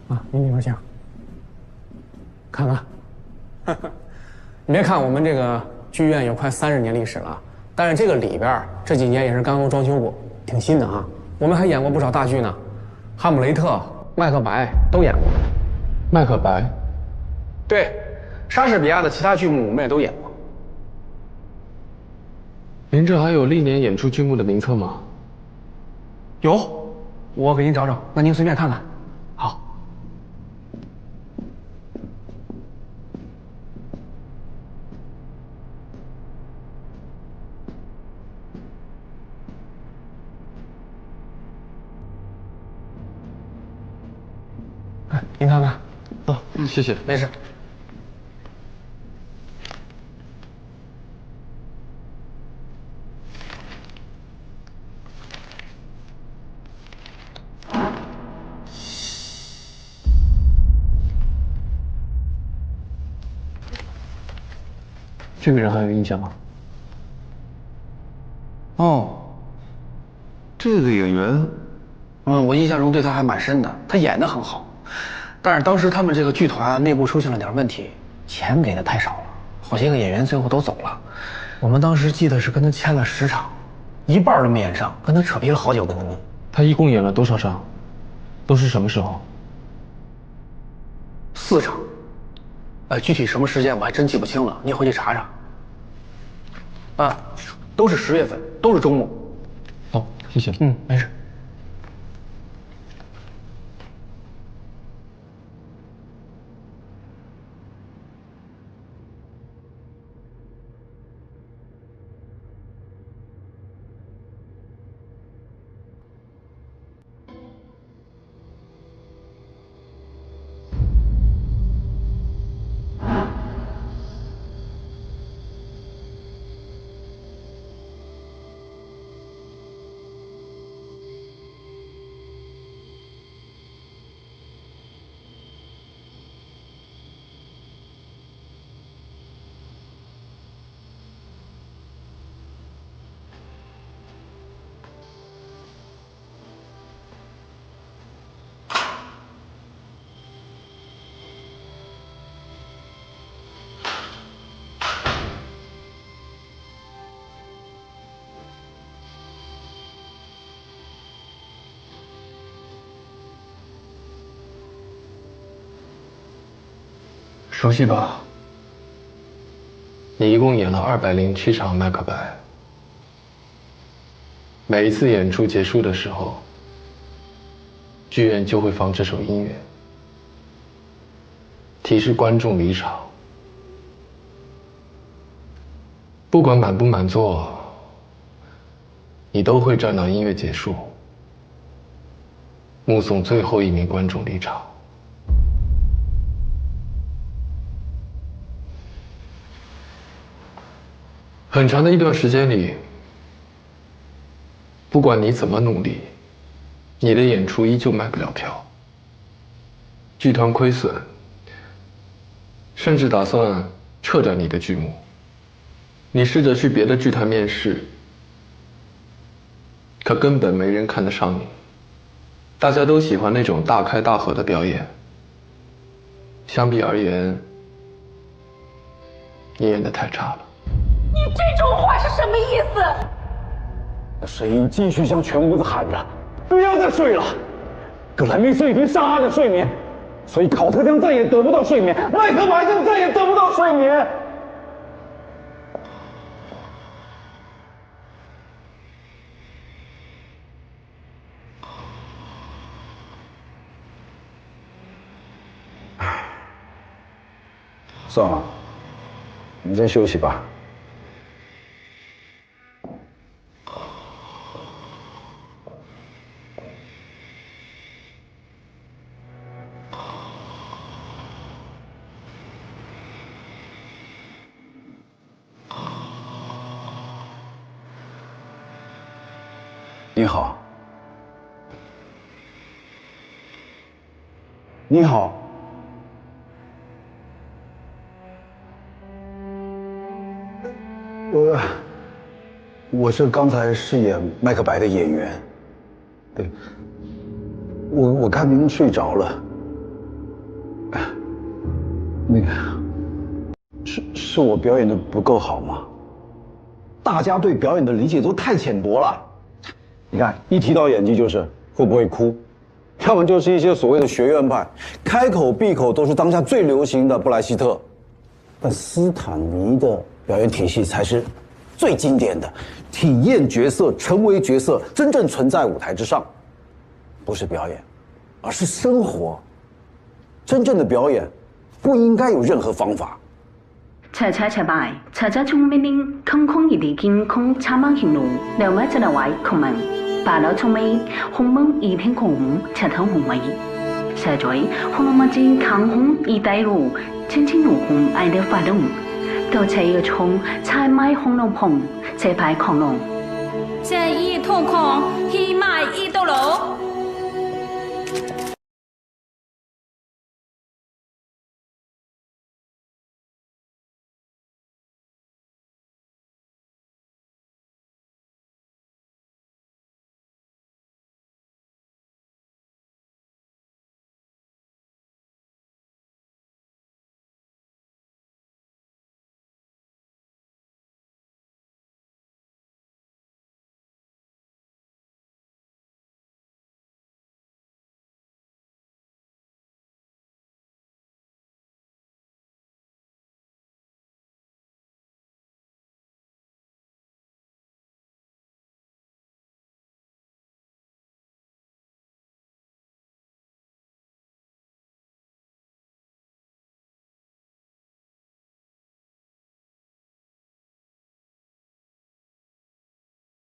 啊，您这边请，看看。你别看我们这个剧院有快30年历史了，但是这个里边这几年也是刚刚装修过，挺新的啊。我们还演过不少大剧呢，《哈姆雷特》《麦克白》都演过。麦克白？对，莎士比亚的其他剧目我们也都演过。您这还有历年演出剧目的名册吗？有，我给您找找，那您随便看看。好。哎，您看看。哦，谢谢。没事。这个人还有印象吗？哦，这个演员，我印象中对他还蛮深的，他演得很好，但是当时他们这个剧团内部出现了点问题，钱给的太少了，好些个演员最后都走了。我们当时记得是跟他签了10场，一半都没演上，跟他扯皮了好久跟他们。他一共演了多少场？都是什么时候4场，具体什么时间我还真记不清了，你回去查查。啊，都是10月份，都是周末。好，谢谢。没事。熟悉吧？你一共演了207场麦克白，每一次演出结束的时候，剧院就会放这首音乐，提示观众离场。不管满不满座，你都会站到音乐结束，目送最后一名观众离场。很长的一段时间里，不管你怎么努力，你的演出依旧卖不了票，剧团亏损，甚至打算撤掉你的剧目。你试着去别的剧团面试，可根本没人看得上你，大家都喜欢那种大开大合的表演。相比而言，你演得太差了。你这种话是什么意思？声音继续向全屋子喊着：“不要再睡了！格莱美是已经伤害了睡眠，所以考特将再也得不到睡眠，麦克白将再也得不到睡眠。”算了，你先休息吧。你好，你好。我是刚才饰演麦克白的演员。对，我看您睡着了，那个，是我表演的不够好吗？大家对表演的理解都太浅薄了。你看，一提到演技就是会不会哭，要么就是一些所谓的学院派，开口闭口都是当下最流行的布莱希特。但斯坦尼的表演体系才是最经典的，体验角色，成为角色，真正存在舞台之上，不是表演，而是生活。真正的表演不应该有任何方法。查拜，查从命令空空一地金空查芒行路，两位จะ来空门，把了从没红门一片空，查头红位，查在红龙马子扛红一带路，轻轻路红爱的发动，到这个冲猜买红龙棚，这排狂龙，这一痛狂，一买一斗楼。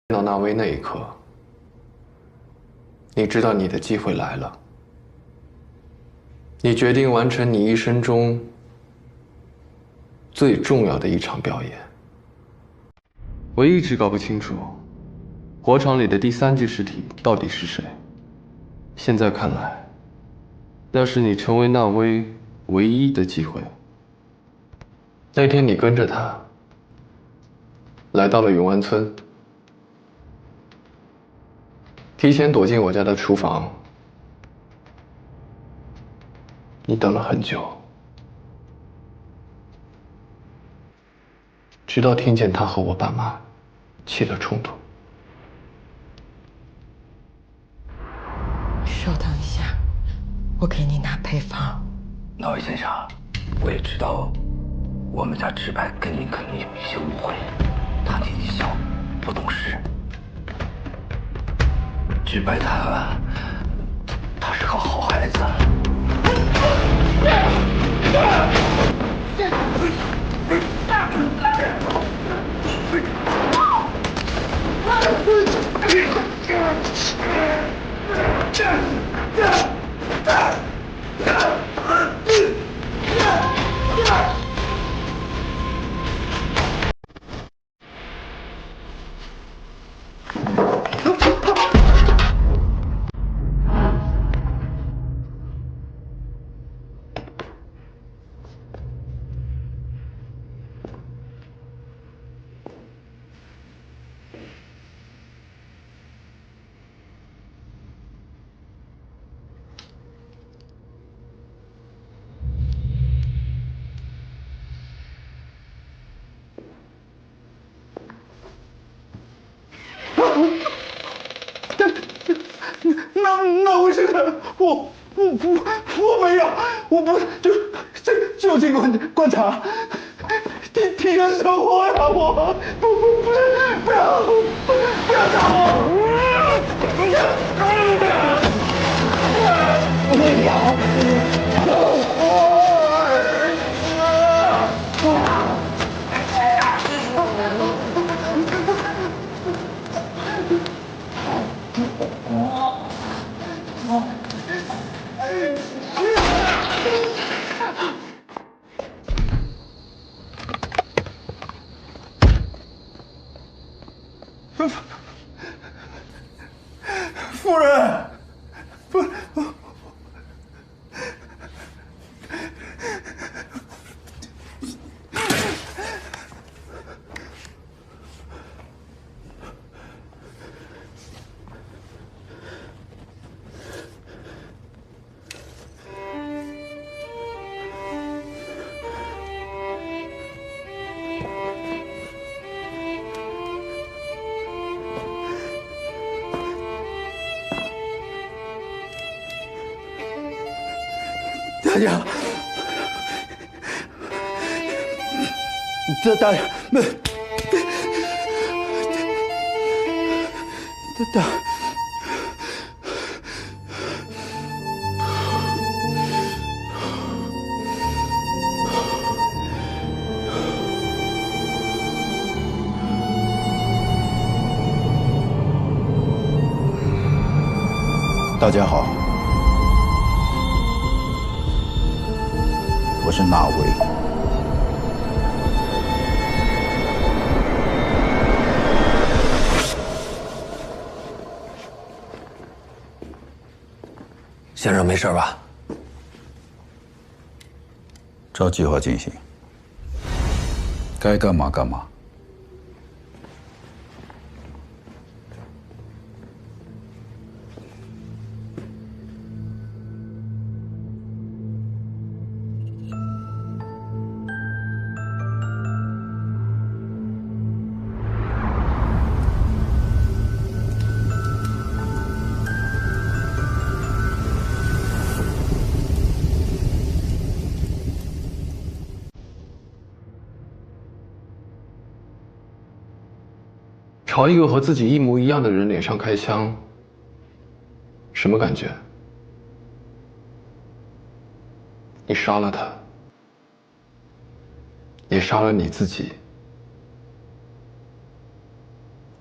见到纳威那一刻，你知道你的机会来了。你决定完成你一生中最重要的一场表演。我一直搞不清楚，火场里的第三具尸体到底是谁。现在看来，那是你成为纳威唯一的机会。那天你跟着他来到了永安村。提前躲进我家的厨房，你等了很久，直到听见他和我爸妈起了冲突。稍等一下，我给你拿配方。那位先生，我也知道我们家志白跟您肯定有一些误会，他年纪小，不懂事。志白他是个好孩子。那回是的，我没有，我不就近观察，替人生活呀，我不要打我！夫人。大家，大家，大家好，我是纳维。先生没事吧？照计划进行，该干嘛干嘛。朝一个和自己一模一样的人脸上开枪，什么感觉？你杀了他，也杀了你自己。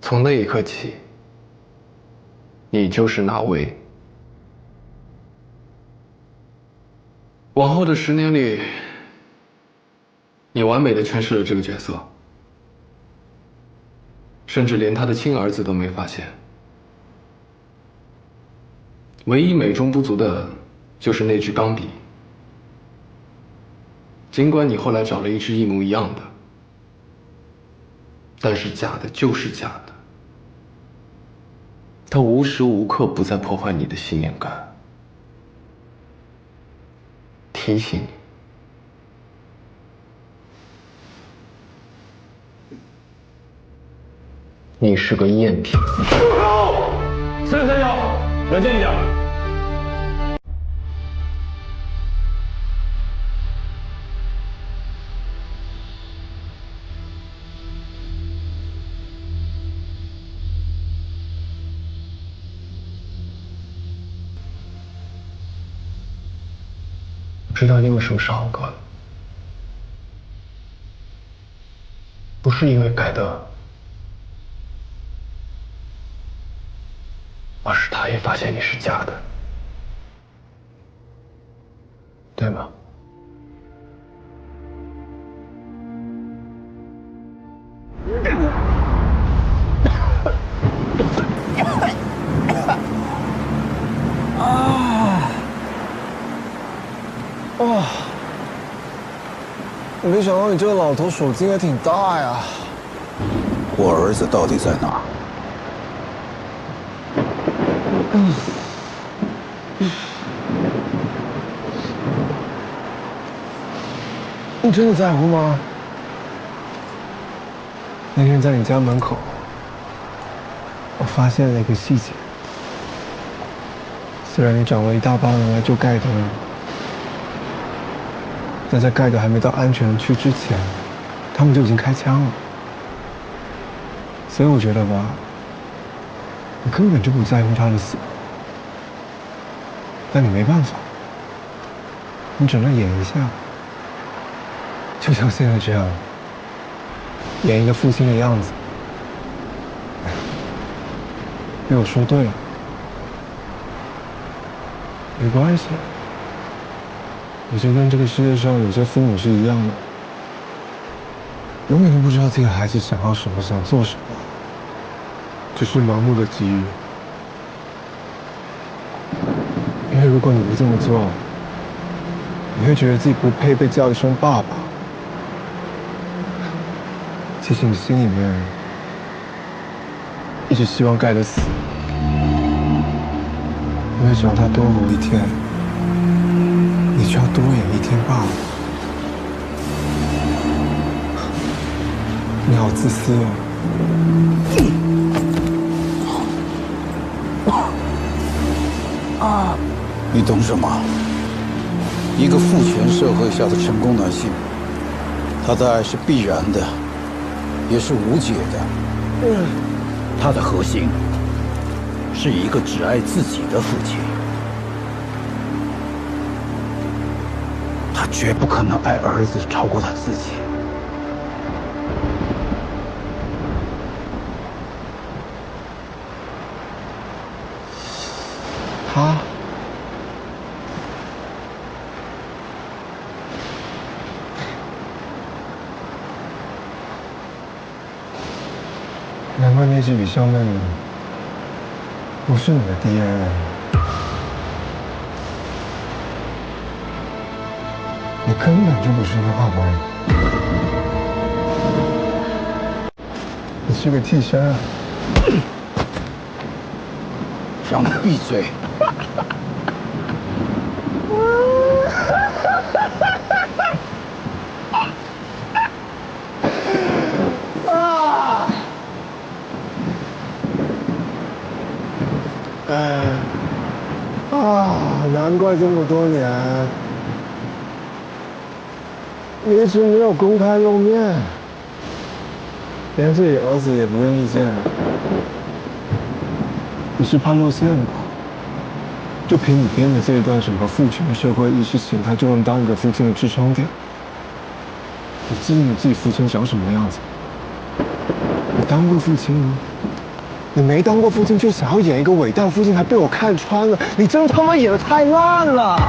从那一刻起，你就是纳维。往后的10年里，你完美的诠释了这个角色。甚至连他的亲儿子都没发现。唯一美中不足的，就是那支钢笔。尽管你后来找了一支一模一样的，但是假的就是假的。它无时无刻不在破坏你的信念感，提醒你。你是个赝品。住口！331，冷静一点。知道你为什么杀我哥了，不是因为改的。而是他也发现你是假的，对吗？哇！没想到你这个老头手劲也挺大呀。我儿子到底在哪？你真的在乎吗？那天在你家门口，我发现了一个细节。虽然你找了一大帮人来救盖德，但在盖德还没到安全区之前，他们就已经开枪了。所以我觉得吧，你根本就不在乎他的死。但你没办法，你只能演一下，就像现在这样，演一个负心的样子。被我说对了，没关系，我就跟这个世界上有些父母是一样的，永远都不知道自己的孩子想要什么，想做什么，只是盲目的给予。因为如果你不这么做，你会觉得自己不配被叫一声爸爸。其实你心里面一直希望盖德死，因为只要他多活一天，你就要多演一天爸爸。你好自私哦。你懂什么？一个父权社会下的成功男性，他的爱是必然的，也是无解的。他的核心是一个只爱自己的父亲，他绝不可能爱儿子超过他自己。他。 难怪那只李笑妹不是你的 DNA， 你根本就不是个爸爸，你是个替身。让你闭嘴！难怪这么多年你一直没有公开露面，连自己儿子也不愿意见。你是怕露馅吧？就凭你编的这一段什么父权社会意识形态，就能当一个父亲的支撑点？你记得你自己父亲长什么样子？你当过父亲吗？ 你没当过父亲就想要演一个伟大父亲，还被我看穿了，你真他妈演得太烂了！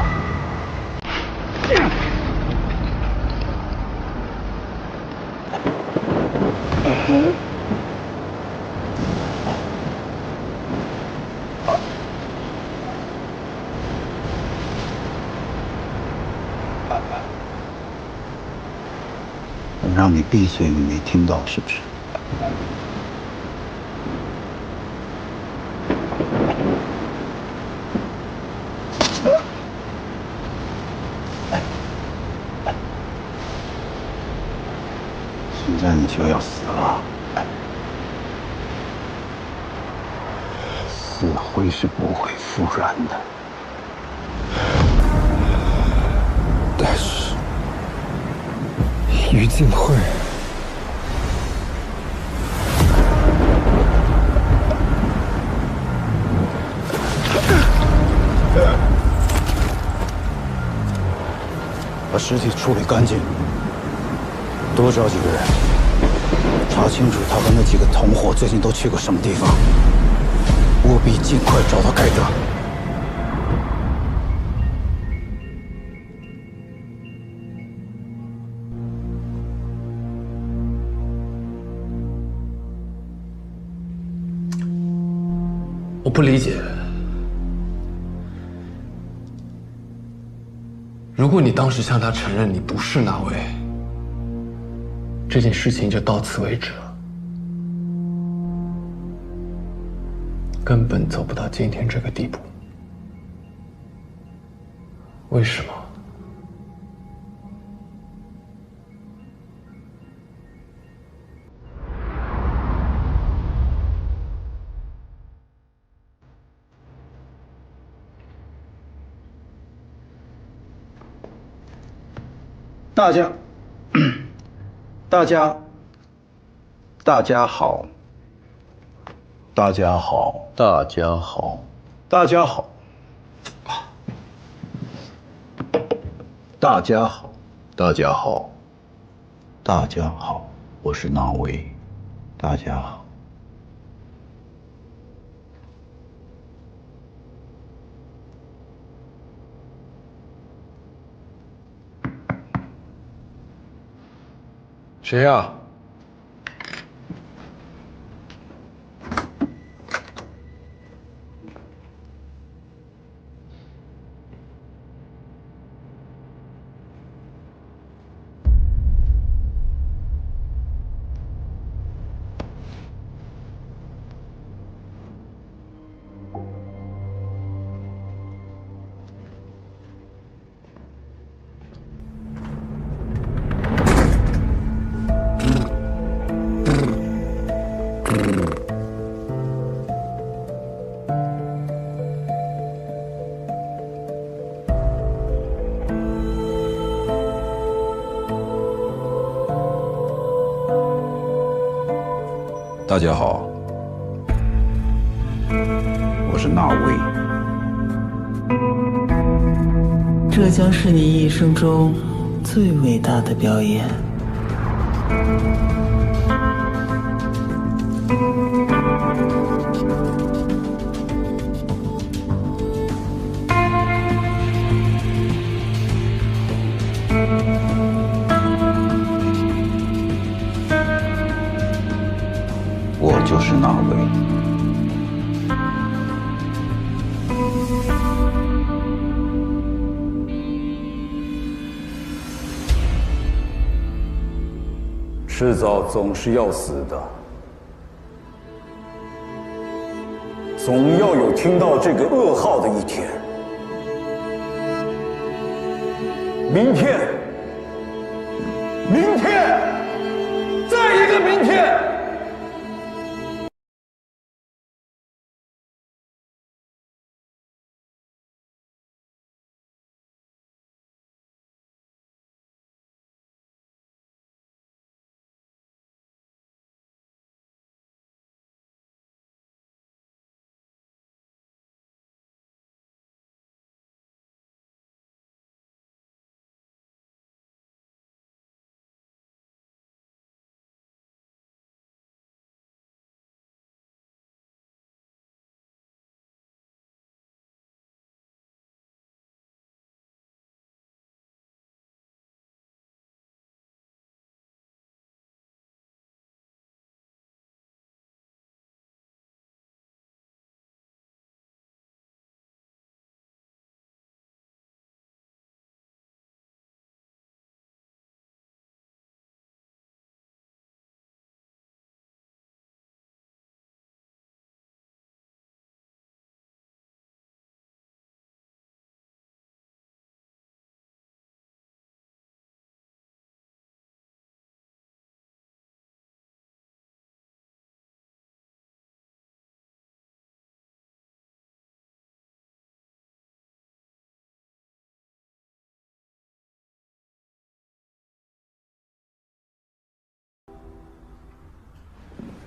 我让你闭嘴，你没听到是不是？ 现在你就要死了，死灰是不会复燃的。但是于静慧，把尸体处理干净。 多找几个人，查清楚他和那几个同伙最近都去过什么地方，务必尽快找到盖德。我不理解，如果你当时向他承认你不是那位。 这件事情就到此为止了，根本走不到今天这个地步。为什么？大家好，大家好，大家好，大家好，大家好，大家好，大家好，我是纳威，大家好。谁呀？大家好，我是那威。这将是你一生中最伟大的表演。我就是那威。迟早总是要死的，总要有听到这个噩耗的一天。明天，明天，再一个明天。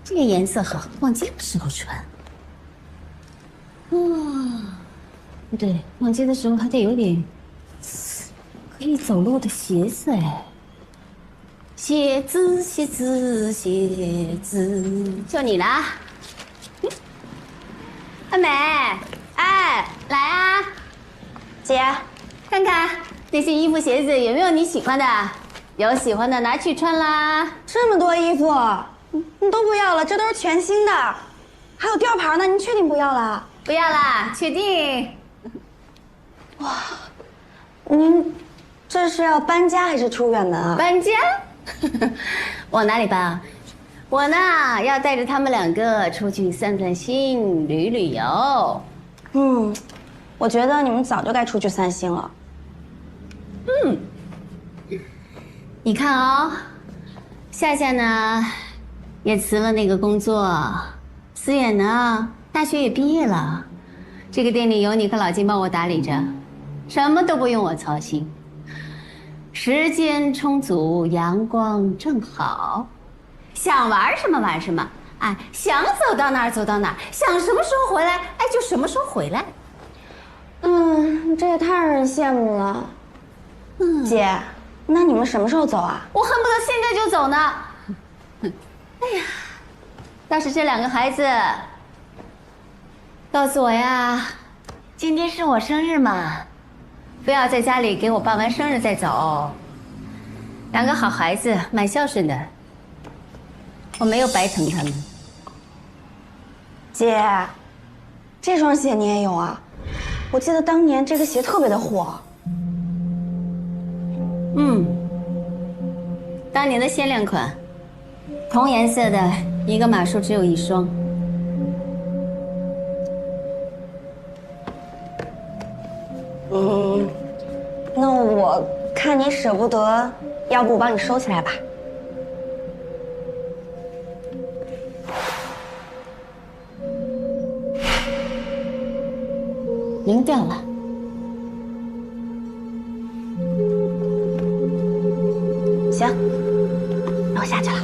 这个颜色好，逛街的时候穿。对，逛街的时候还得有点可以走路的鞋子哎。鞋子，鞋子，鞋子，就你啦。阿美，哎，来啊，姐，看看那些衣服鞋子有没有你喜欢的？有喜欢的拿去穿啦。这么多衣服。你都不要了，这都是全新的，还有吊牌呢。您确定不要了？不要啦，确定。哇，您这是要搬家还是出远门啊？搬家？往哪里搬啊？我呢要带着他们两个出去散散心、旅旅游。我觉得你们早就该出去散心了。你看哦，夏夏呢？也辞了那个工作，思远呢，大学也毕业了，这个店里有你和老金帮我打理着，什么都不用我操心，时间充足，阳光正好，想玩什么玩什么，哎，想走到哪儿走到哪儿，想什么时候回来，哎，就什么时候回来。这也太让人羡慕了。姐，那你们什么时候走啊？我恨不得现在就走呢。哎呀，倒是这两个孩子告诉我呀，今天是我生日嘛，不要在家里给我办完生日再走。两个好孩子，蛮孝顺的，我没有白疼他们。姐，这双鞋你也有啊？我记得当年这个鞋特别的火。当年的限量款。同颜色的一个码数只有一双。那我看你舍不得，要不我帮你收起来吧。扔掉了。行，那我下去了。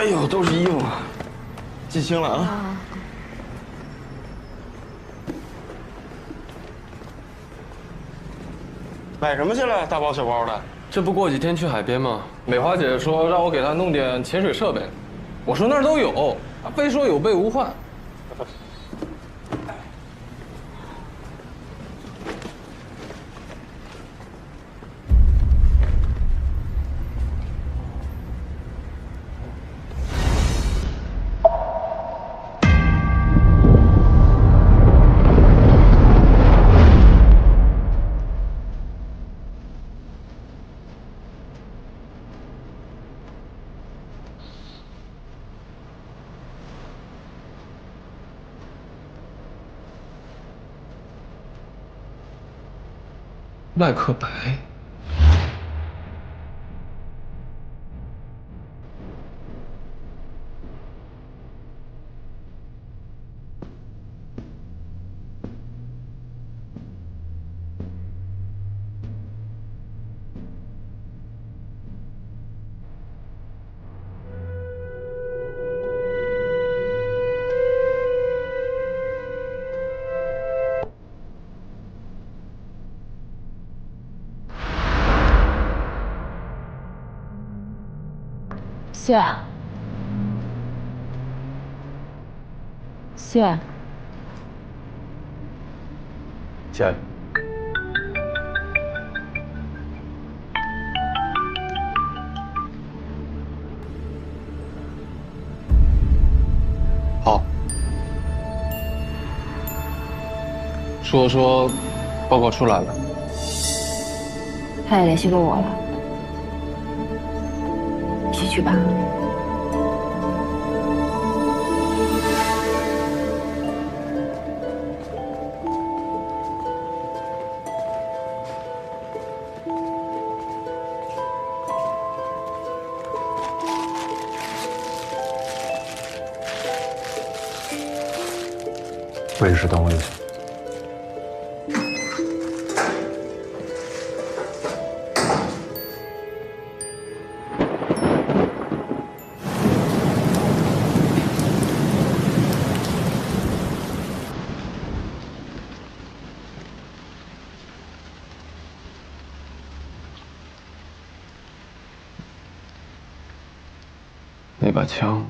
哎呦，都是衣服，记清了啊。买什么去了？大包小包的。这不过几天去海边吗？美华姐说让我给她弄点潜水设备，我说那儿都有，她非说有备无患。麦克白，雪，雪，亲爱的，好，说报告出来了。他也联系过我了，一起去吧。会议室等我一下。那把枪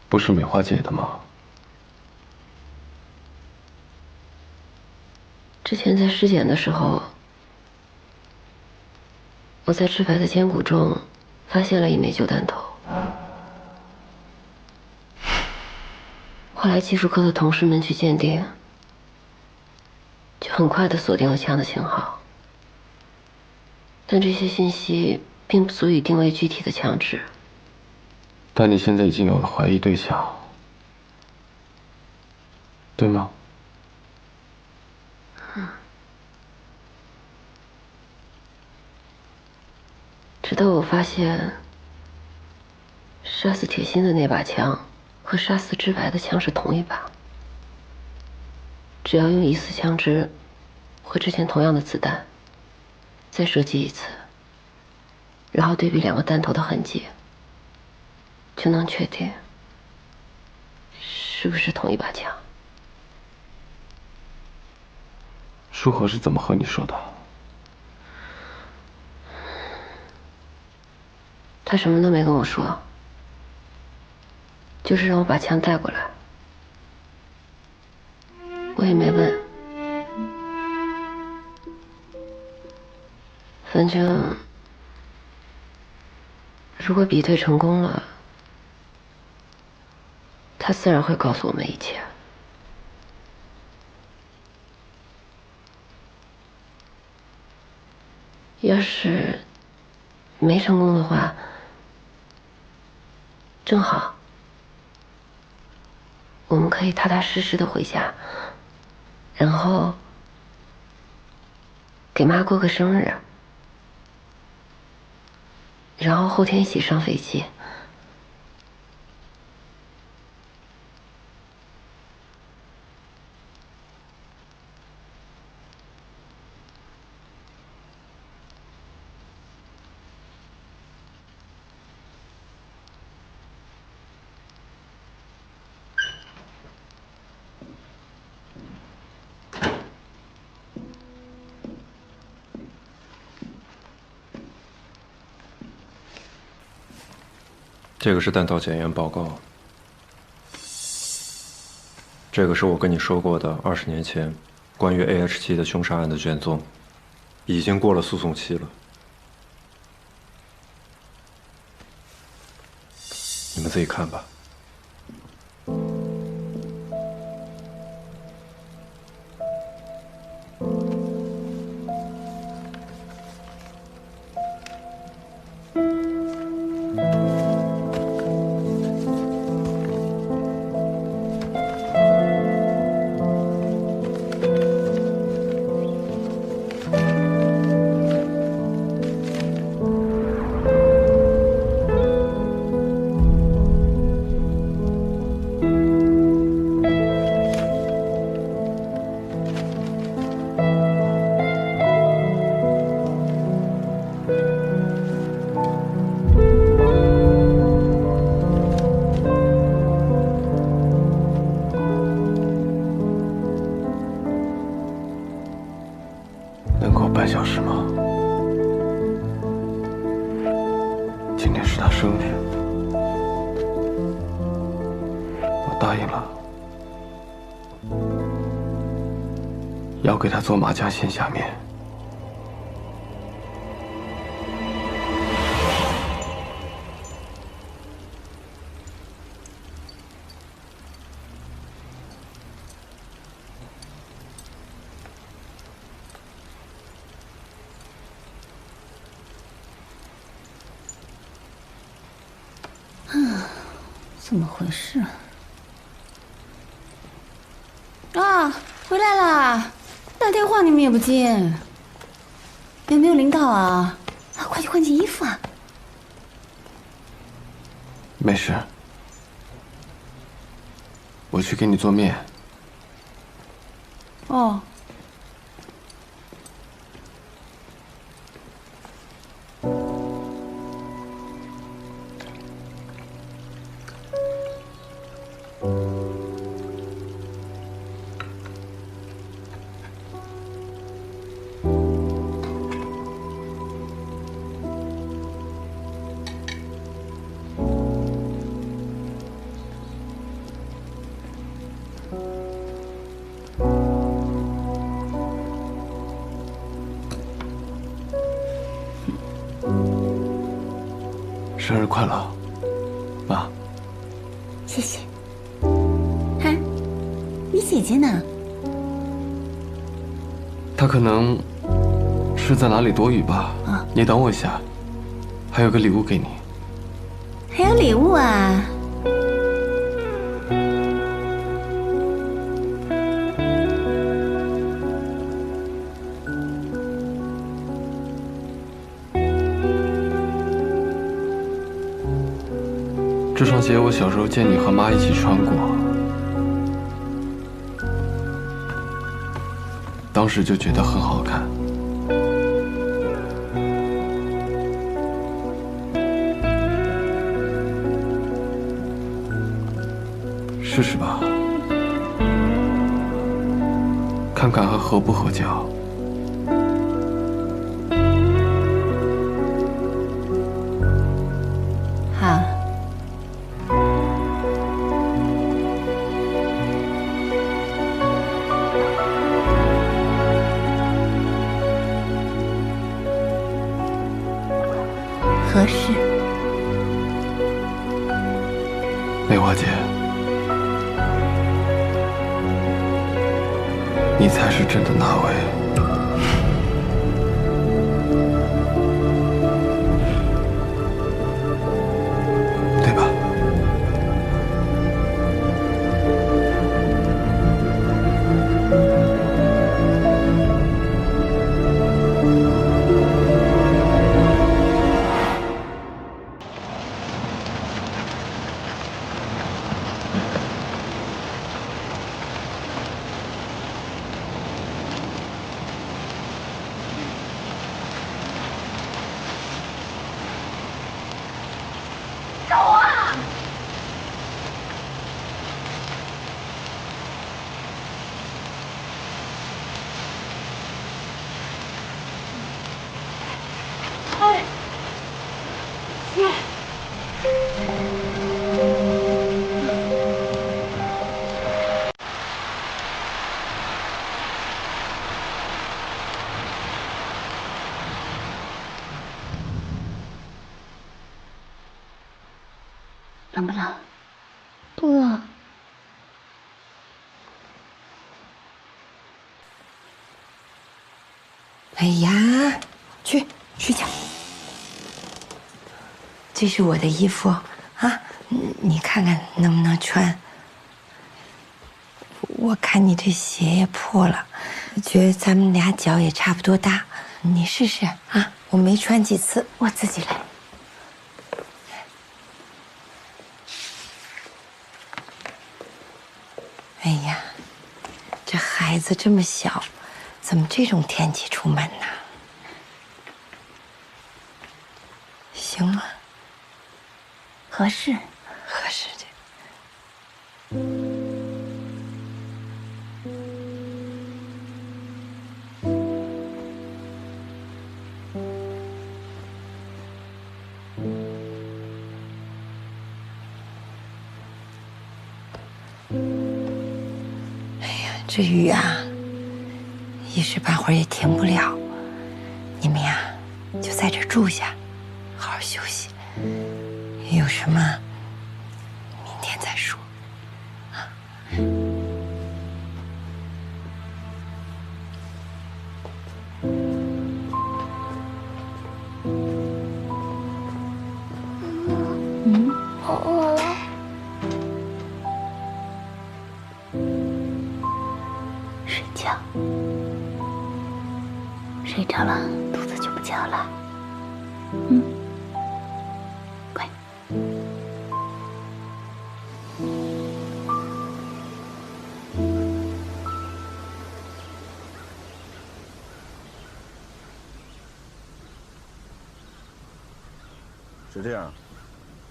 不是美华姐的吗？之前在尸检的时候，我在赤白的肩骨中发现了一枚旧弹头。后来技术科的同事们去鉴定，就很快地锁定了枪的型号。但这些信息并不足以定位具体的枪支。但你现在已经有了怀疑对象，对吗？直到我发现，杀死铁心的那把枪和杀死知白的枪是同一把。只要用疑似枪支和之前同样的子弹，再射击一次，然后对比两个弹头的痕迹，就能确定是不是同一把枪。舒和是怎么和你说的？他什么都没跟我说，就是让我把枪带过来。我也没问，反正如果比对成功了，他自然会告诉我们一切。要是没成功的话，正好我们可以踏踏实实的回家，然后给妈过个生日，然后后天一起上飞机。这个是弹道检验报告。这个是我跟你说过的20年前关于 AH7的凶杀案的卷宗，已经过了诉讼期了。你们自己看吧。能够半小时吗？今天是他生日，我答应了，要给他做马甲线下面。怎么回事啊？回来啦！打电话你们也不接，有没有领导啊？快去换件衣服啊！没事，我去给你做面。哦。生日快乐，妈！谢谢。嗨，你姐姐呢？她可能是在哪里躲雨吧。啊，你等我一下，还有个礼物给你。还有礼物啊？这双鞋我小时候见你和妈一起穿过，当时就觉得很好看。试试吧，看看还合不合脚。好。合适。美华姐，你才是真的那位。对吧？冷不冷？不冷。哎呀，去睡觉。这是我的衣服啊，你看看能不能穿。我看你这鞋也破了，觉得咱们俩脚也差不多大，你试试啊。我没穿几次，我自己来。哎呀，这孩子这么小，怎么这种天气出门呢？行吗？合适，合适的。哎呀，这雨啊，一时半会儿也停不了。你们呀，就在这住下，好好休息。有什么，明天再说。我饿了。睡觉。睡着了，肚子就不叫了。乖。是这样，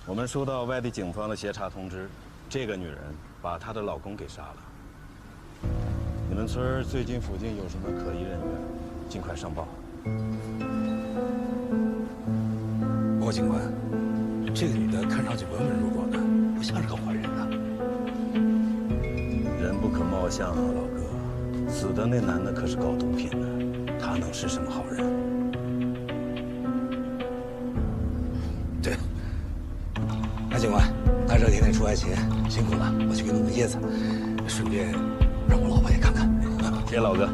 我们收到外地警方的协查通知，这个女人把她的老公给杀了。你们村最近附近有什么可疑人员，尽快上报。包警官，这个女的看上去文文弱弱的，不像是个坏人啊。人不可貌相啊，老哥，死的那男的可是搞毒品的，他能是什么好人？对，安警官，大热天的出来前辛苦了，我去给弄个椰子，顺便让我老婆也看看。谢谢老哥。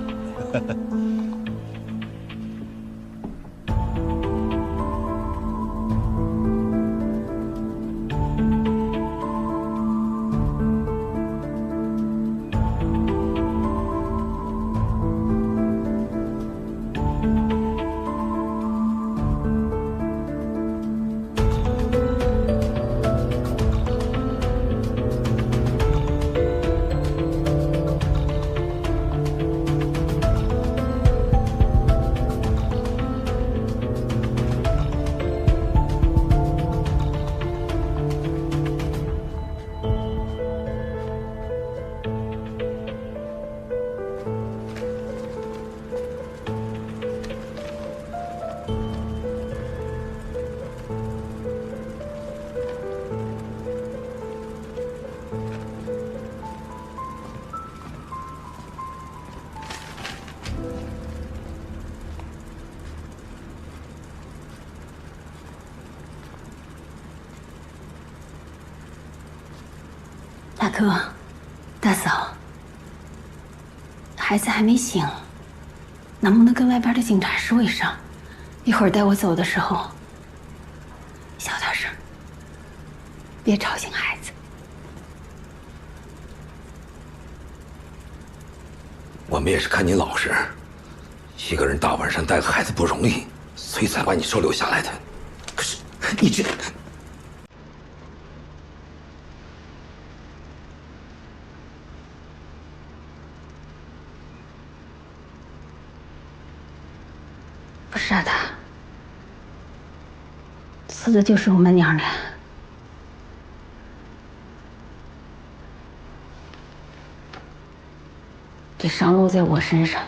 大哥，大嫂，孩子还没醒，能不能跟外边的警察说一声，一会儿带我走的时候小点声，别吵醒孩子。我们也是看你老实，一个人大晚上带个孩子不容易，所以才把你收留下来的。可是你这……不是的，死的就是我们娘俩。这伤落在我身上，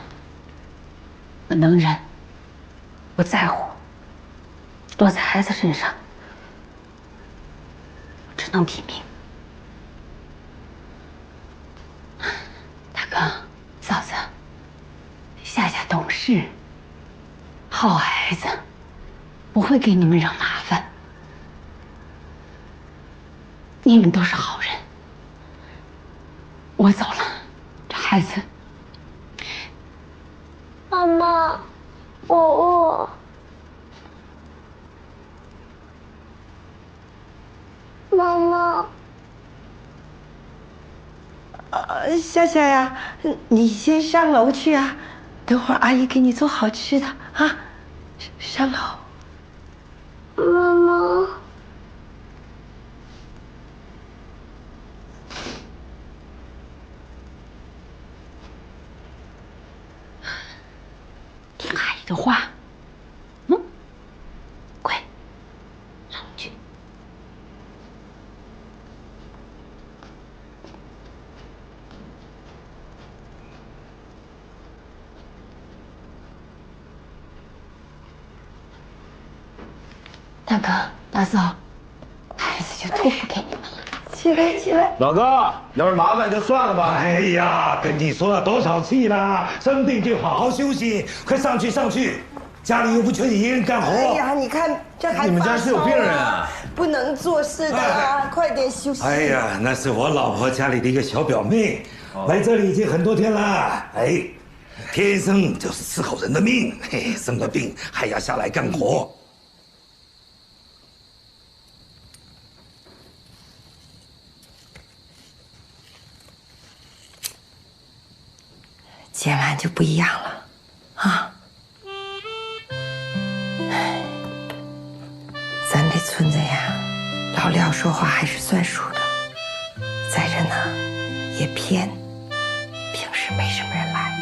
我能忍，我在乎；落在孩子身上，我只能拼命。大哥、嫂子，夏夏懂事。好孩子，不会给你们惹麻烦。你们都是好人，我走了，这孩子。妈妈，我饿。妈妈。夏夏呀，你先上楼去啊，等会儿阿姨给你做好吃的啊。上楼。妈妈。听阿姨的话，乖，上楼去。大哥、大嫂，孩子就托付给你们了。起来，起来。老哥，要是麻烦就算了吧。哎呀，跟你说了多少次了，生病就好好休息，快上去上去，家里又不缺你一人干活。哎呀，你看这还你们家是有病人啊？不能做事的啊，快点休息。哎呀，那是我老婆家里的一个小表妹，来这里已经很多天了。哎，天生就是伺候人的命，嘿，生了病还要下来干活。今晚就不一样了，啊！哎，咱这村子呀，老廖说话还是算数的。再者呢，也偏，平时没什么人来。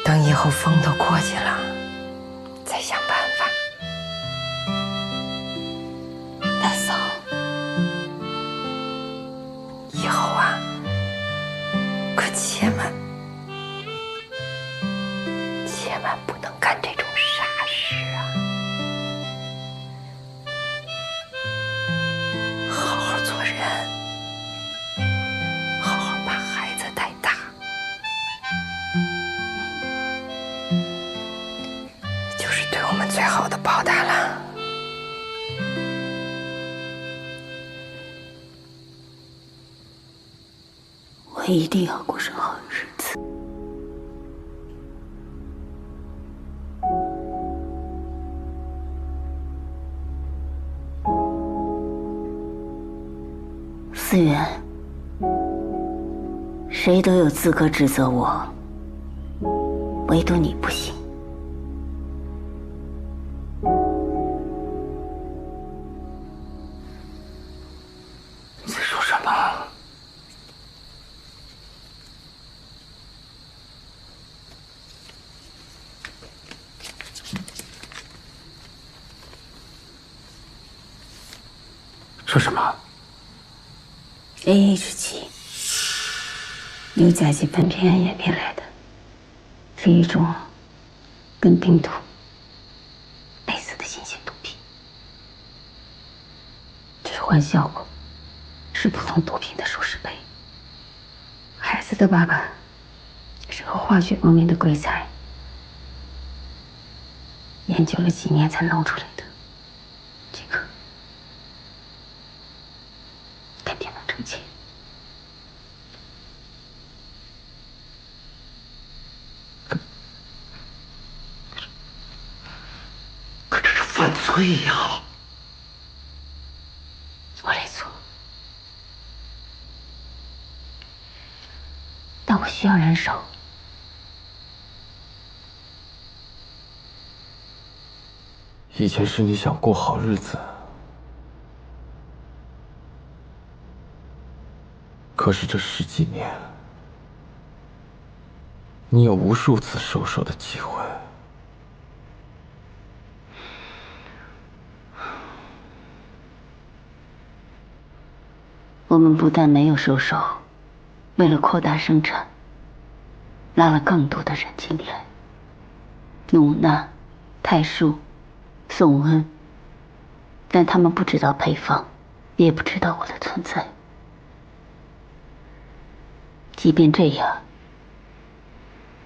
等以后风都过去了，再想办法。大嫂，以后啊。可千万不能干这种傻事啊！好好做人，好好把孩子带大。就是对我们最好的报答了。我一定要过上好日子。思源，谁都有资格指责我，唯独你不行。你在说什么？说什么 ？AH7，由甲基苯平胺演变来的，是一种跟病毒类似的新型毒品。致幻效果是普通毒品的数十倍。孩子的爸爸是个化学方面的鬼才，研究了几年才弄出来的。这个肯定能挣钱。可这是犯罪呀！我没错，但我需要人手。以前是你想过好日子，可是这10几年，你有无数次收手的机会。我们不但没有收手，为了扩大生产，拉了更多的人进来。努娜、泰树、宋恩，但他们不知道配方，也不知道我的存在。即便这样，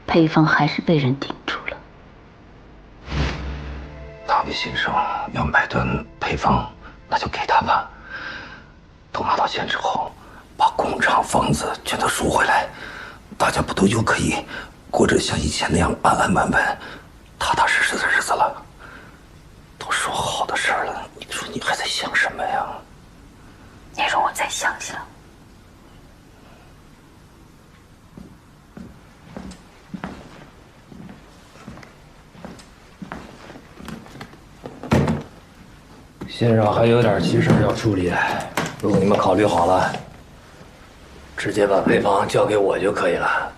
配方还是被人顶住了。大卫先生要买段配方，那就给他吧。等拿到钱之后，把工厂、房子全都赎回来，大家不都就可以过着像以前那样安安稳稳、踏踏实实的日子了？都说好的事儿了，你说你还在想什么呀？你让我再想想。县上还有点急事要处理，如果你们考虑好了，直接把配方交给我就可以了。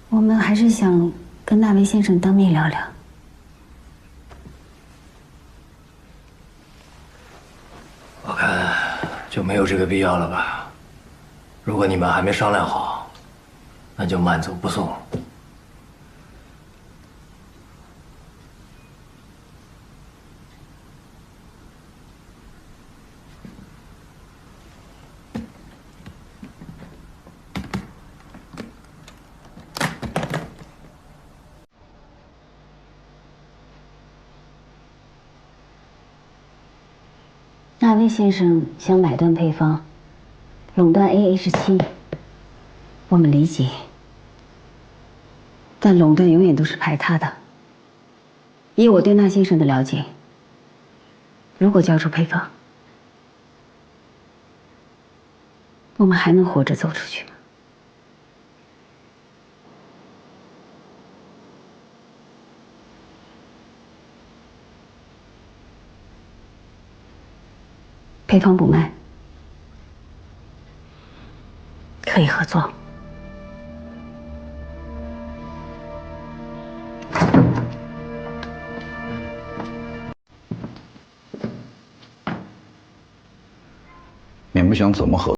我们还是想跟那位先生当面聊聊。我看就没有这个必要了吧。如果你们还没商量好，那就慢走不送。那位先生想买断配方，垄断 AH7，我们理解。但垄断永远都是排他的。以我对那先生的了解，如果交出配方，我们还能活着走出去吗？配方不卖，可以合作。你们想怎么合作？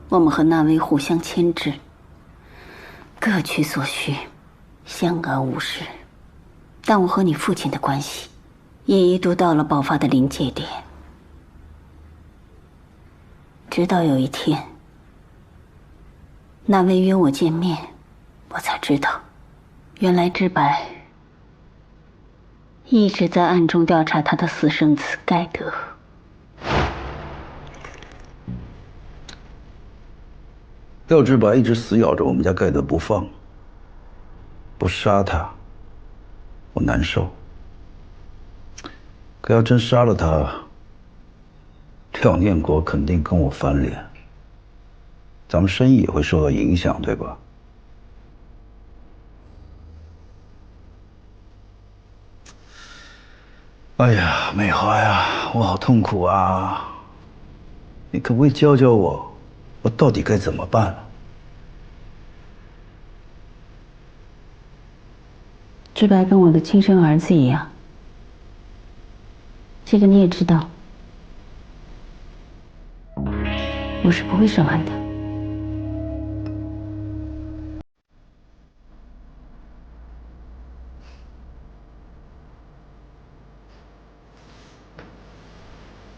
我们和那位互相牵制，各取所需，相安无事。但我和你父亲的关系，也一度到了爆发的临界点。直到有一天，那位约我见面，我才知道，原来知白一直在暗中调查他的私生子盖德。廖志白一直死咬着我们家盖德不放，不杀他，我难受。可要真杀了他，廖念国肯定跟我翻脸，咱们生意也会受到影响，对吧？哎呀，美华呀，我好痛苦啊！你可不可以教教我，我到底该怎么办？志白跟我的亲生儿子一样，这个你也知道，我是不会伤害他。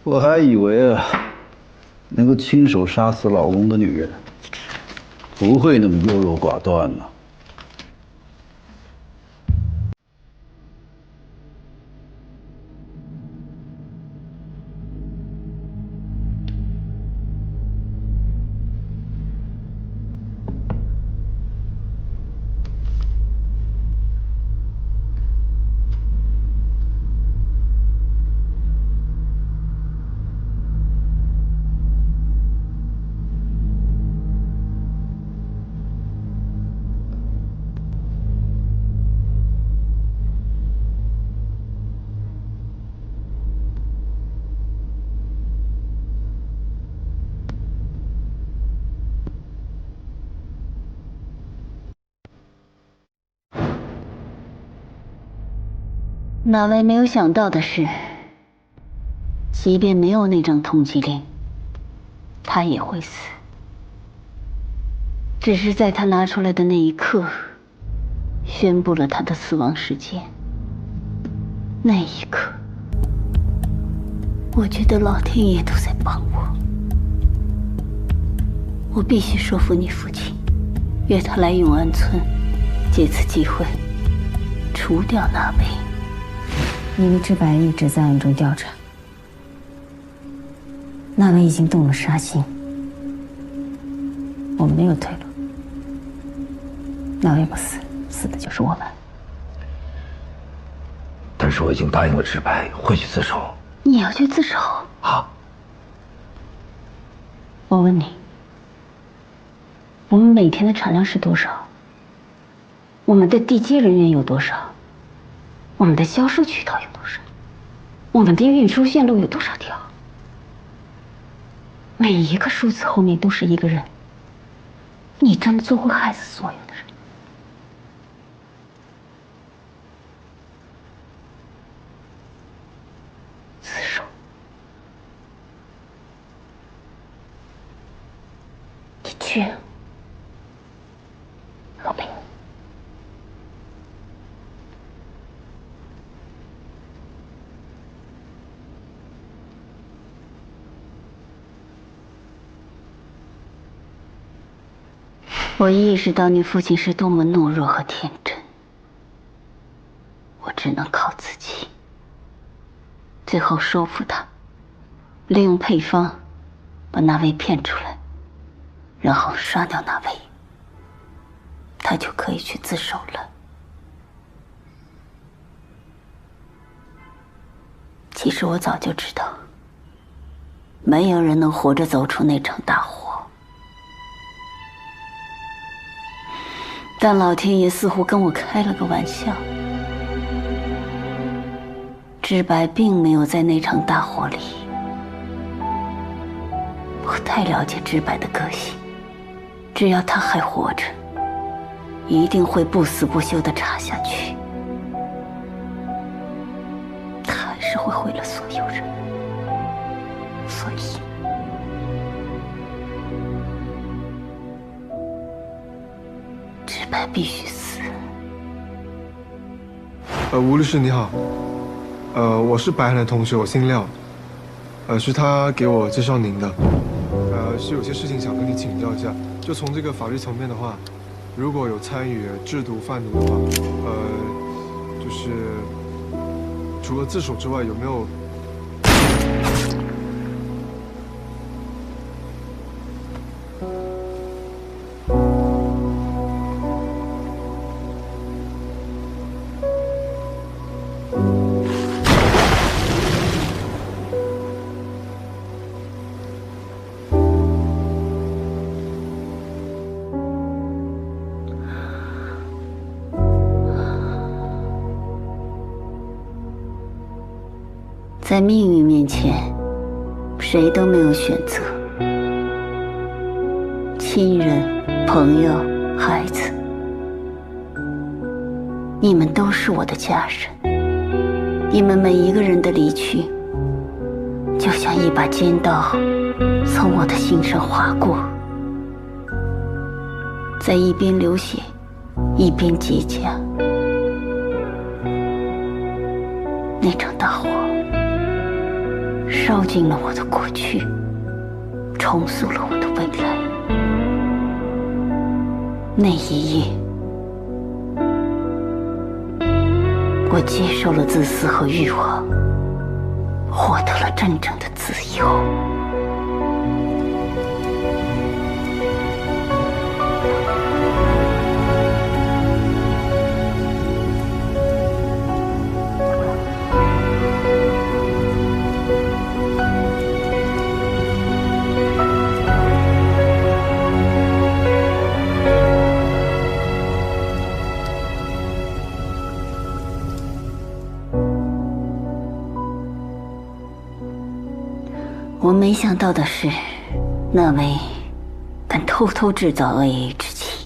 我还以为啊，能够亲手杀死老公的女人，不会那么优柔寡断呢。那位没有想到的是，即便没有那张通缉令，他也会死。只是在他拿出来的那一刻，宣布了他的死亡时间。那一刻，我觉得老天爷都在帮我。我必须说服你父亲，约他来永安村，借此机会除掉那位。因为知白一直在暗中调查，那位已经动了杀心，我们没有退路。那位不死，死的就是我们。但是我已经答应了知白，会去自首。你要去自首？啊！我问你，我们每天的产量是多少？我们的地接人员有多少？我们的销售渠道有多少？我们的运输线路有多少条？每一个数字后面都是一个人。你这么做会害死所有的人。自首。你去，我陪你。我意识到你父亲是多么懦弱和天真，我只能靠自己。最后说服他，利用配方把那位骗出来，然后杀掉那位，他就可以去自首了。其实我早就知道，没有人能活着走出那场大火。但老天爷似乎跟我开了个玩笑，知白并没有在那场大火里。我太了解知白的个性，只要他还活着，一定会不死不休地查下去。他还是会毁了所有人，所以知白必须死。吴律师你好，我是白涵的同学，我姓廖，是他给我介绍您的，是有些事情想跟你请教一下。就从这个法律层面的话，如果有参与制毒贩毒的话，就是除了自首之外，有没有？在命运面前，谁都没有选择。亲人、朋友、孩子，你们都是我的家人。你们每一个人的离去，就像一把尖刀从我的心上划过，在一边流血，一边结痂。那场大火烧尽了我的过去，重塑了我的未来。那一夜，我接受了自私和欲望，获得了真正的自由。我没想到的是，那位敢偷偷制造 AH7。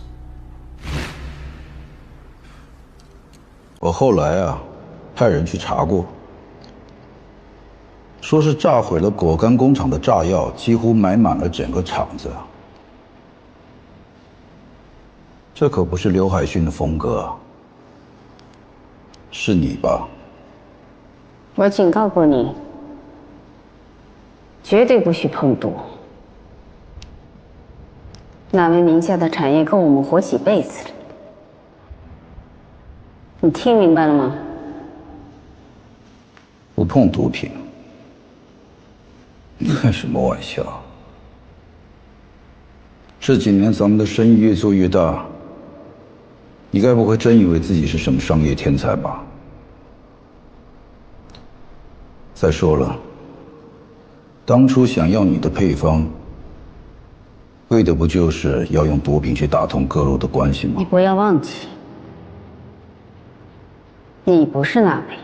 我后来啊，派人去查过，说是炸毁了果干工厂的炸药，几乎埋满了整个厂子。这可不是刘海勋的风格啊，是你吧？我警告过你，绝对不许碰毒。那位名下的产业够我们活几辈子了，你听明白了吗？不碰毒品，你开什么玩笑？这几年咱们的生意越做越大，你该不会真以为自己是什么商业天才吧？再说了，当初想要你的配方，为的不就是要用毒品去打通各路的关系吗？你不要忘记，你不是那位。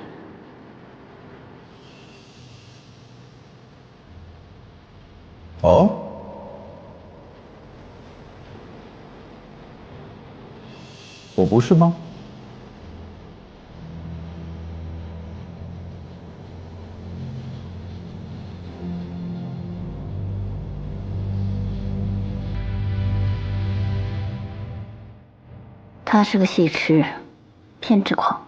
哦？我不是吗？他是个戏痴，偏执狂，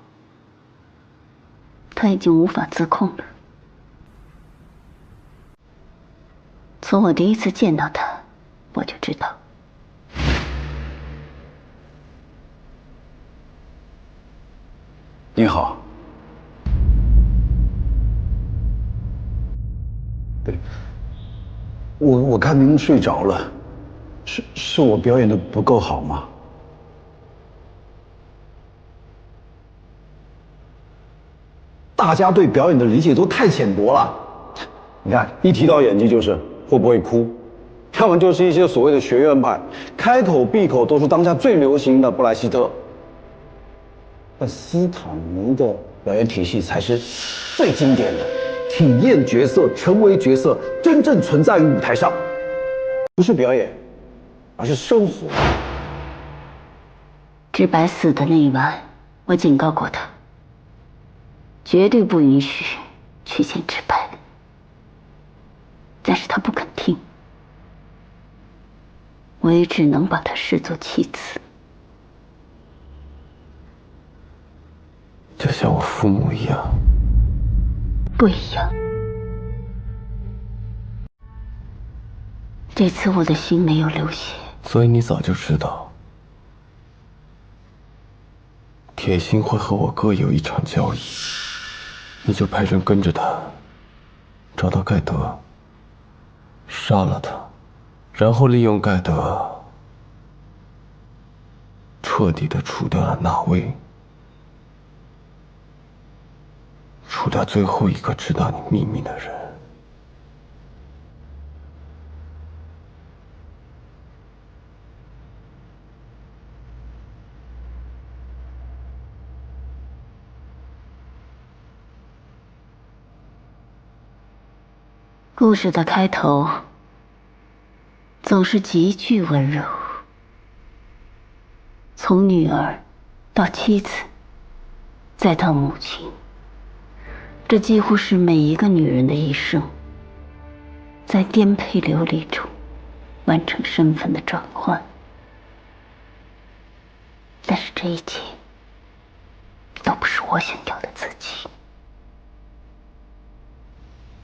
他已经无法自控了。从我第一次见到他，我就知道。你好。对，我看您睡着了，是我表演的不够好吗？大家对表演的理解都太浅薄了。你看，一提到演技就是会不会哭，要么就是一些所谓的学院派，开口闭口都是当下最流行的布莱希特。但斯坦尼的表演体系才是最经典的，体验角色，成为角色，真正存在于舞台上，不是表演，而是生活。知白死的那一晚，我警告过他，绝对不允许去见知白，但是他不肯听，我也只能把他视作弃子。就像我父母一样。不一样。这次我的心没有流血。所以你早就知道，铁心会和我各有一场交易，你就派人跟着他，找到盖德，杀了他，然后利用盖德彻底的除掉了那位，除掉最后一个知道你秘密的人。故事的开头总是极具温柔，从女儿到妻子，再到母亲，这几乎是每一个女人的一生，在颠沛流离中完成身份的转换。但是这一切都不是我想要的自己。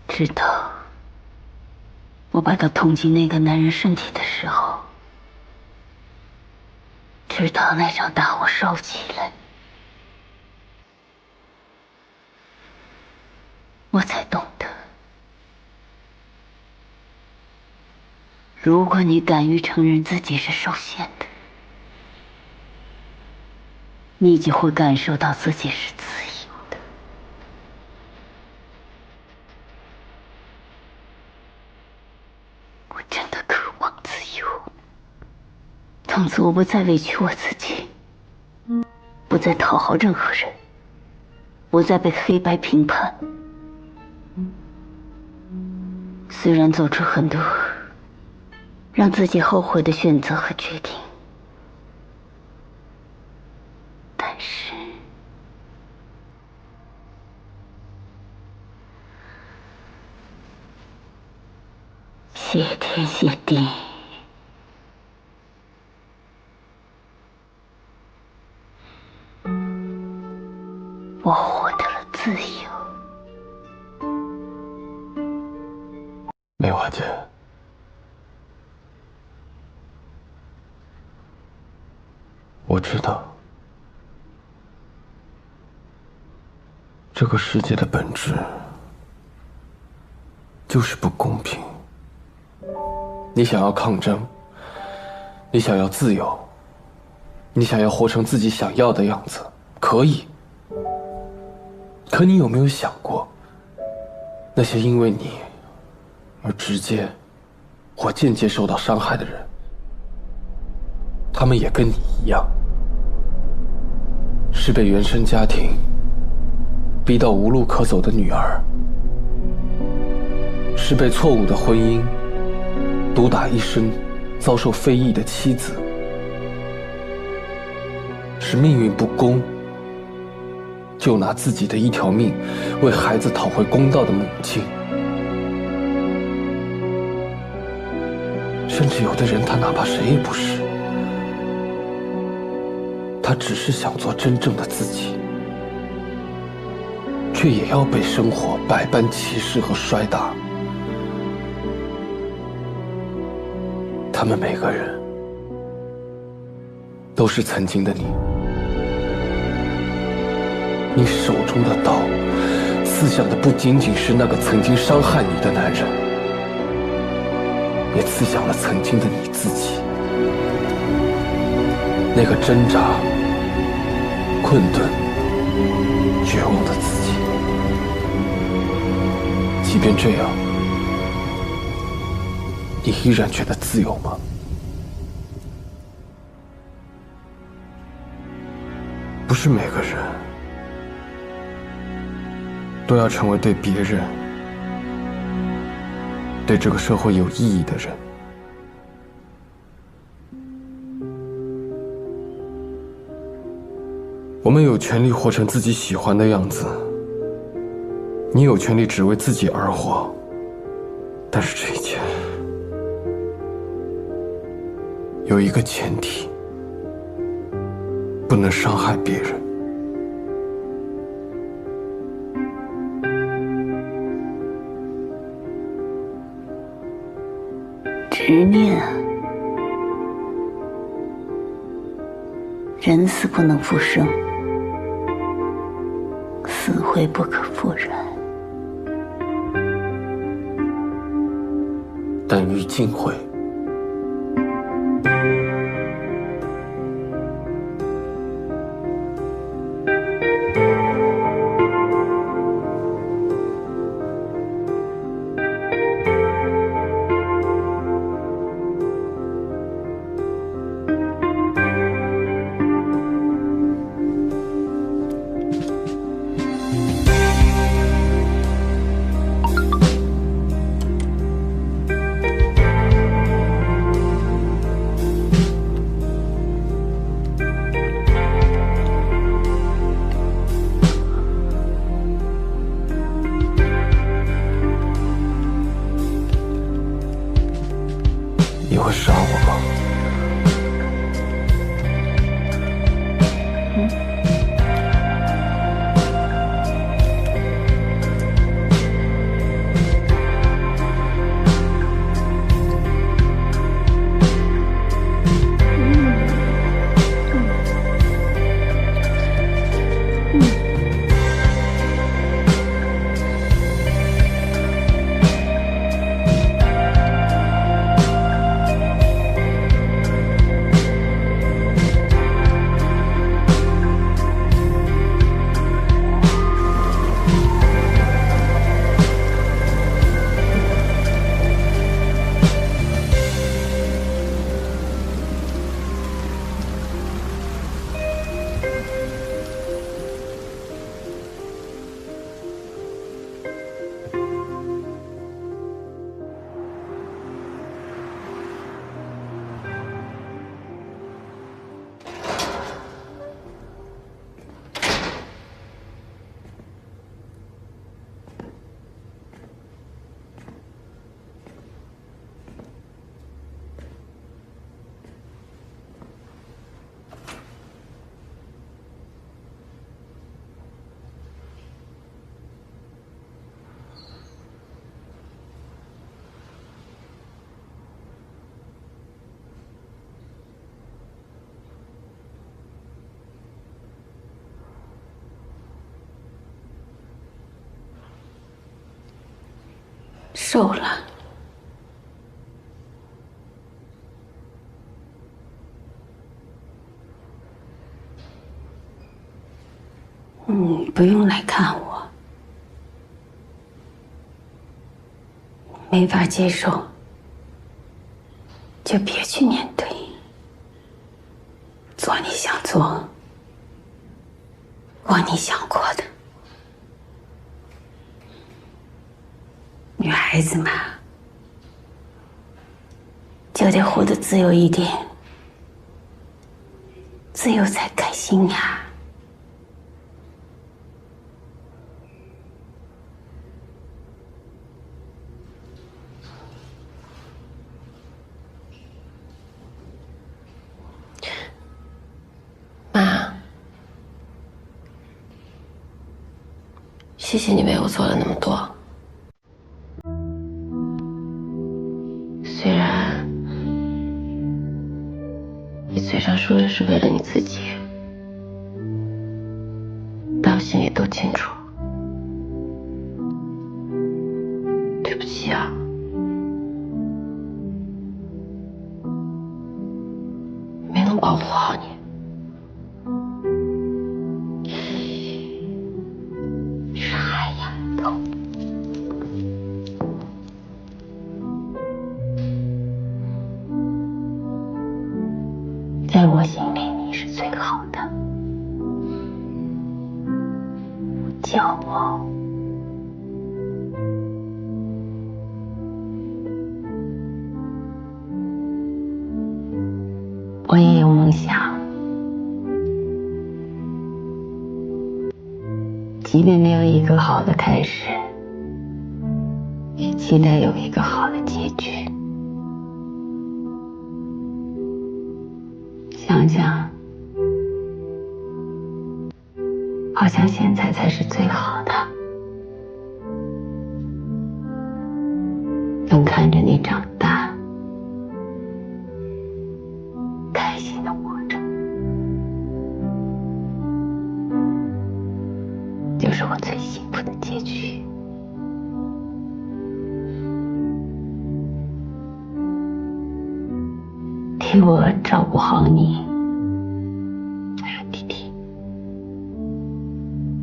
直到我把他捅进那个男人身体的时候，直到那场大火烧起来，我才懂得，如果你敢于承认自己是受限的，你就会感受到自己是自由的。我真的渴望自由，从此我不再委屈我自己，不再讨好任何人，不再被黑白评判。虽然做出很多让自己后悔的选择和决定，但是谢天谢地，我获得了自由。梅花姐，我知道这个世界的本质就是不公平。你想要抗争，你想要自由，你想要活成自己想要的样子，可以。可你有没有想过，那些因为你而直接或间接受到伤害的人，他们也跟你一样，是被原生家庭逼到无路可走的女儿，是被错误的婚姻毒打一生，遭受非议的妻子，是命运不公，就拿自己的一条命为孩子讨回公道的母亲。甚至有的人，他哪怕谁也不是，他只是想做真正的自己，却也要被生活百般歧视和摔打。他们每个人都是曾经的你，你手中的刀刺向的不仅仅是那个曾经伤害你的男人，也刺向了曾经的你自己，那个挣扎、困顿、绝望的自己。即便这样，你依然觉得自由吗？不是每个人都要成为对别人、对这个社会有意义的人。我们有权利活成自己喜欢的样子，你有权利只为自己而活，但是这一切有一个前提，不能伤害别人。执念啊，人死不能复生，死灰不可复燃，但于尽毁。你会杀我吗？瘦了。不用来看我，没法接受，就别去面对，做你想做，过你想过的。女孩子嘛，就得活得自由一点，自由才开心呀。妈，谢谢你为我做了那么多。虽然你嘴上说的是为了你自己，但我心里都清楚。对不起啊。没能保护好你。傻丫头。在我心里，你是最好的。骄傲。我也有梦想，即便没有一个好的开始，也期待有一个好的结局。想想，好像现在才是最好的。能看着你长大，开心的活着，就是我最幸福的结局。替我照顾好你，还有弟弟。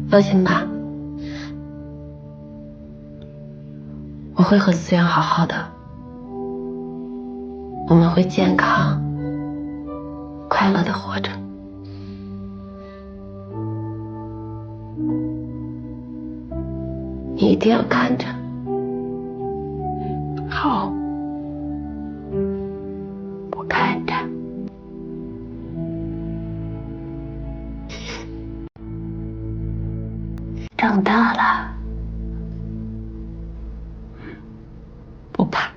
放心吧，我会和思源好好的，我们会健康、快乐的活着。你一定要看着。好。我看着。长大了，不怕。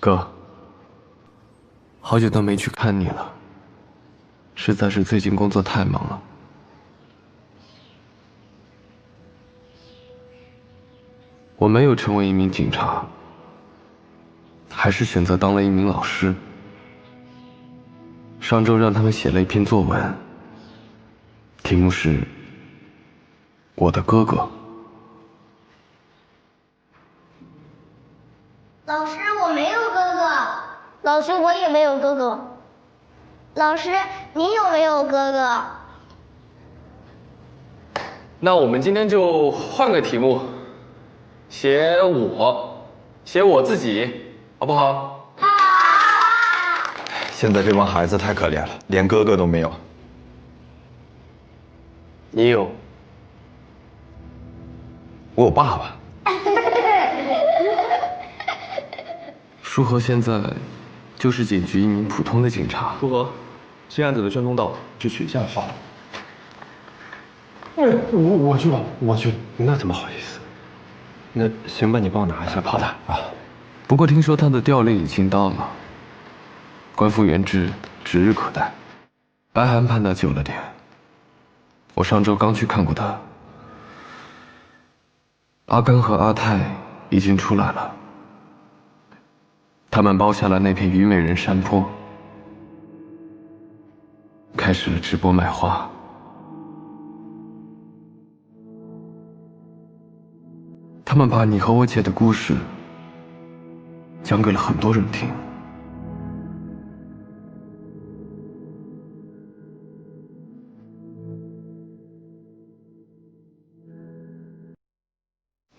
哥，好久都没去看你了，实在是最近工作太忙了。我没有成为一名警察，还是选择当了一名老师。上周让他们写了一篇作文，题目是《我的哥哥》。老师，我没有哥哥。老师，我也没有哥哥。老师，你有没有哥哥？那我们今天就换个题目，写我自己，好不好？好。现在这帮孩子太可怜了，连哥哥都没有。你有？我有爸爸。舒和现在就是警局一名普通的警察。舒和，新案子的宣通到，去取一下。好。我去吧，我去。那怎么好意思？那行吧，你帮我拿一下。好的啊。不过听说他的调令已经到了，官复原职指日可待。白涵判的久了点，我上周刚去看过他。阿甘和阿泰已经出来了，他们包下了那片虞美人山坡，开始了直播卖花。他们把你和我姐的故事讲给了很多人听。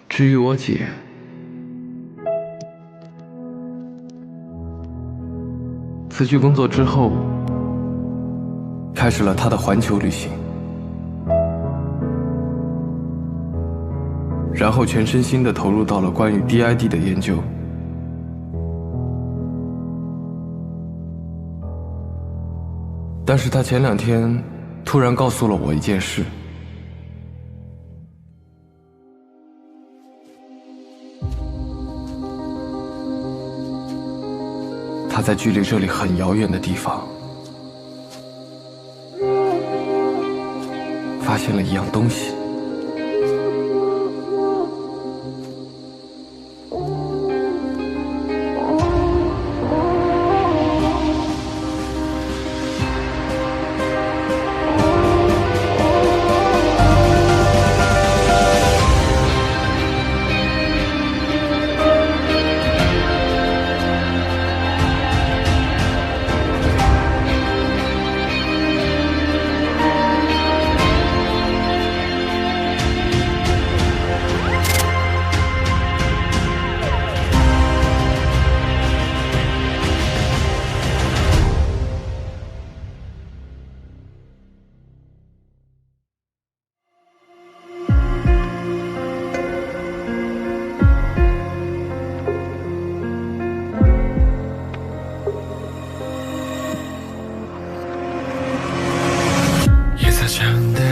至于我姐，辞去工作之后，开始了她的环球旅行，然后全身心地投入到了关于 DID 的研究。但是她前2天突然告诉了我一件事。他在距离这里很遥远的地方，发现了一样东西。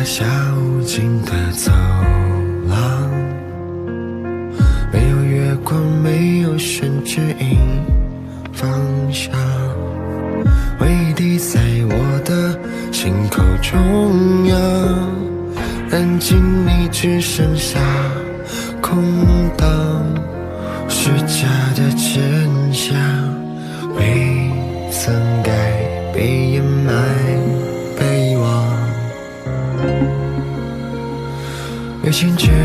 小径的走廊，没有月光，没有神指引方向，回忆滴在我的心口中央，安静里只剩下空荡，虚假的真相未曾该被掩埋被遗忘，越陷越